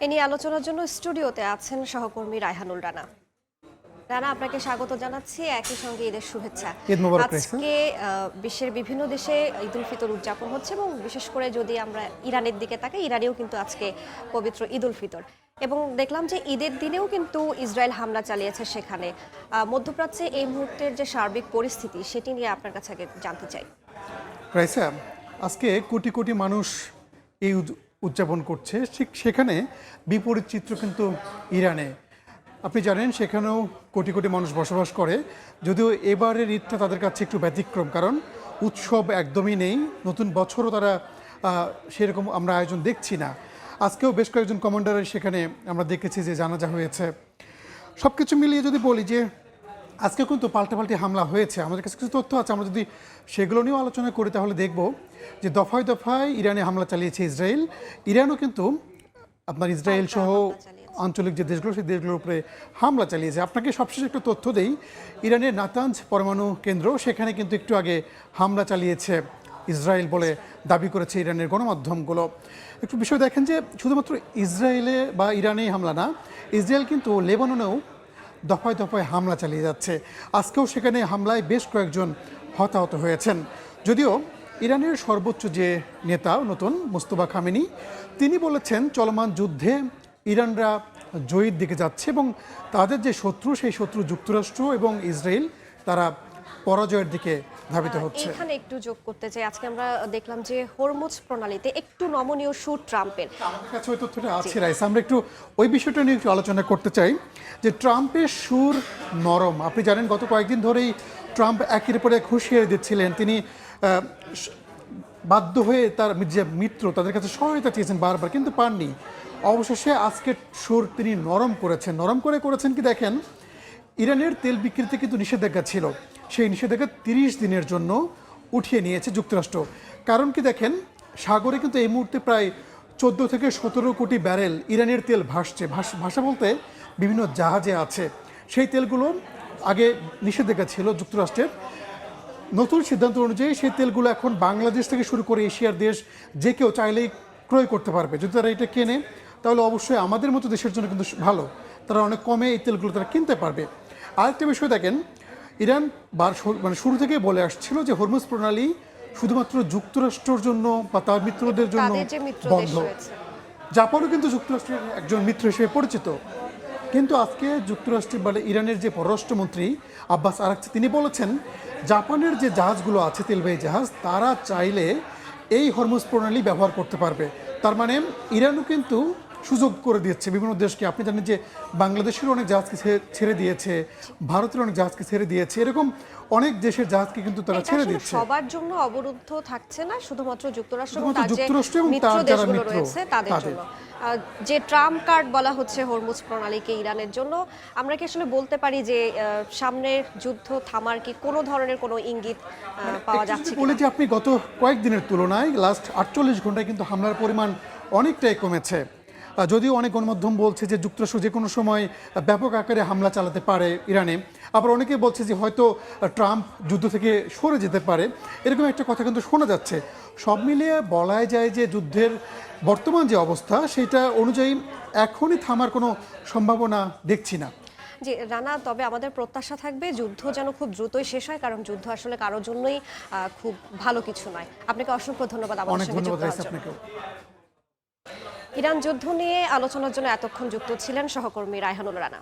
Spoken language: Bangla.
এ নিয়ে আলোচনার জন্য স্টুডিওতে আছেন সহকর্মী রায়হানুল রানা। রানা, আপনাকে স্বাগত জানাচ্ছি, একই সঙ্গে ঈদের শুভেচ্ছা। ঈদ মোবারক। আজকে বিশ্বের বিভিন্ন দেশে ঈদ উল ফিতর উদযাপন হচ্ছে এবং বিশেষ করে যদি আমরা ইরানের দিকে তাকাই, ইরানেও কিন্তু আজকে পবিত্র ঈদ উল ফিতর। এবং দেখলাম যে ঈদের দিনেও কিন্তু ইসরায়েল হামলা চালিয়েছে সেখানে। মধ্যপ্রাচ্যে এই মুহূর্তের যে সার্বিক পরিস্থিতি সেটি নিয়ে আপনার কাছে আগে জানতে চাই। রাইসা, আজকে কোটি কোটি মানুষ এই উদযাপন করছে, ঠিক সেখানে বিপরীত চিত্র কিন্তু ইরানে। আপনি জানেন সেখানেও কোটি কোটি মানুষ বসবাস করে, যদিও এবারের ঈদটা তাদের কাছে একটু ব্যতিক্রম, কারণ উৎসব একদমই নেই, নতুন বছরও তারা সেরকম আমরা আয়োজন দেখছি না। আজকেও বেশ কয়েকজন কমান্ডারের সেখানে আমরা দেখেছি যে জানাজা হয়েছে। সব কিছু মিলিয়ে যদি বলি যে আজকে কিন্তু পাল্টাপাল্টি হামলা হয়েছে, আমাদের কাছে কিছু তথ্য আছে, আমরা যদি সেগুলো নিয়েও আলোচনা করি তাহলে দেখব যে দফায় দফায় ইরানে হামলা চালিয়েছে ইসরায়েল। ইরানও কিন্তু আপনার ইসরায়েল সহ আঞ্চলিক যে দেশগুলো সেই দেশগুলোর উপরে হামলা চালিয়েছে। আপনাকে সবশেষে একটা তথ্য দেই, ইরানের নাতাঞ্জ পরমাণু কেন্দ্র সেখানে কিন্তু একটু আগে হামলা চালিয়েছে ইসরায়েল বলে দাবি করেছে ইরানের গণমাধ্যমগুলো। একটু বিষয় দেখেন যে শুধুমাত্র ইসরায়েলে বা ইরানেই হামলা না, ইসরায়েল কিন্তু লেবাননেও দফায় দফায় হামলা চালিয়ে যাচ্ছে। আজকেও সেখানে হামলায় বেশ কয়েকজন হতাহত হয়েছেন। যদিও ইরানের সর্বোচ্চ যে নেতা নতুন মোস্তফা খামেনি, তিনি বলেছেন চলমান যুদ্ধে ইরানরা জয়ীর দিকে যাচ্ছে এবং তাদের যে শত্রু সেই শত্রু যুক্তরাষ্ট্র এবং ইসরায়েল, তারা পরাজয়ের দিকে ধাবিত হচ্ছে। এখানে একটু যোগ করতে চাই, আজকে আমরা দেখলাম যে হরমুজ প্রণালীতে একটু নমনীয় সুর ট্রাম্পের। আমার কাছে ওই তথ্যটা আছে রাইস, আমরা একটু ওই বিষয়টা নিয়ে একটু আলোচনা করতে চাই যে ট্রাম্পের সুর নরম। আপনি জানেন গত কয়েকদিন ধরেই ট্রাম্প একের পর এক হুঁশিয়ারি দিচ্ছিলেন, তিনি বাধ্য হয়ে তার যে মিত্র তাদের কাছে সহায়তা চেয়েছেন বারবার, কিন্তু পাননি। অবশেষে আজকের সুর তিনি নরম করেছেন। নরম করেছেন কি দেখেন, ইরানের তেল বিক্রিতে কিন্তু নিষেধাজ্ঞা ছিল, সেই নিষেধাজ্ঞা 30 দিনের জন্য উঠিয়ে নিয়েছে যুক্তরাষ্ট্র। কারণ কি দেখেন, সাগরে কিন্তু এই মুহূর্তে প্রায় 14 থেকে 17 কোটি ব্যারেল ইরানের তেল ভাসছে। ভাষা বলতে বিভিন্ন জাহাজে আছে। সেই তেলগুলো আগে নিষেধাজ্ঞা ছিল যুক্তরাষ্ট্রের। নতুন সিদ্ধান্ত অনুযায়ী সেই তেলগুলো এখন বাংলাদেশ থেকে শুরু করে এশিয়ার দেশ যে কেউ চাইলেই ক্রয় করতে পারবে। যদি তারা এটা কেনে তাহলে অবশ্যই আমাদের মতো দেশের জন্য কিন্তু ভালো, তারা অনেক কমে এই তেলগুলো তারা কিনতে পারবে। আরেকটা বিষয় দেখেন, ইরান মানে শুরু থেকে বলে আসছিল যে হরমুজ প্রণালী শুধুমাত্র যুক্তরাষ্ট্রের জন্য বা তার মিত্রদের জন্য বন্ধ। জাপানও কিন্তু যুক্তরাষ্ট্রের একজন মিত্র হিসেবে পরিচিত, কিন্তু আজকে যুক্তরাষ্ট্রের মানে ইরানের যে পররাষ্ট্রমন্ত্রী আব্বাস আরাকচি, তিনি বলেছেন জাপানের যে জাহাজগুলো আছে তেলবাহী জাহাজ, তারা চাইলে এই হরমুজ প্রণালী ব্যবহার করতে পারবে। তার মানে ইরানও কিন্তু সুযোগ করে দিচ্ছে বিভিন্ন দেশকে। আপনি জানেন যে বাংলাদেশের অনেক জাহাজকে ছেড়ে দিয়েছে, ভারতের অনেক জাহাজকে ছেড়ে দিয়েছে, এরকম অনেক দেশের জাহাজকে কিন্তু তারা ছেড়ে দিচ্ছে। সবার জন্য অবরুদ্ধ থাকছে না, শুধুমাত্র যুক্তরাষ্ট্র এবং তার যারা মিত্র রয়েছে তাদের জন্য। যে ট্রাম্প কার্ড বলা হচ্ছে হরমুজ প্রণালীকে ইরানের জন্য, আমরা কি আসলে বলতে পারি যে সামনের যুদ্ধ থামার কি কোনো ধরনের কোনো ইঙ্গিত পাওয়া যাচ্ছে? বলে যে আপনি গত কয়েকদিনের তুলনায় লাস্ট 48 ঘন্টায় কিন্তু হামলার পরিমাণ অনেকটাই কমেছে। যদিও অনেক গণমাধ্যম বলছে যে যুক্তরাষ্ট্র যে কোনো সময় ব্যাপক আকারে হামলা চালাতে পারে ইরানে, আবার অনেকে বলছে যে হয়তো ট্রাম্প যুদ্ধ থেকে সরে যেতে পারে, এরকম একটা কথা কিন্তু শোনা যাচ্ছে। সব মিলিয়ে বলা যায় যে যুদ্ধের বর্তমান যে অবস্থা সেটা অনুযায়ী এখনই থামার কোনো সম্ভাবনা দেখছি না। জি রানা, তবে আমাদের প্রত্যাশা থাকবে যুদ্ধ যেন খুব দ্রুতই শেষ হয়, কারণ যুদ্ধ আসলে কারোর জন্যই খুব ভালো কিছু নয়। আপনাকে অসংখ্য ধন্যবাদ আমাদের সঙ্গে যুক্ত হওয়ার জন্য। ইরান যুদ্ধ নিয়ে আলোচনার জন্য এতক্ষণ যুক্ত ছিলেন সহকর্মী রায়হানুল রানা।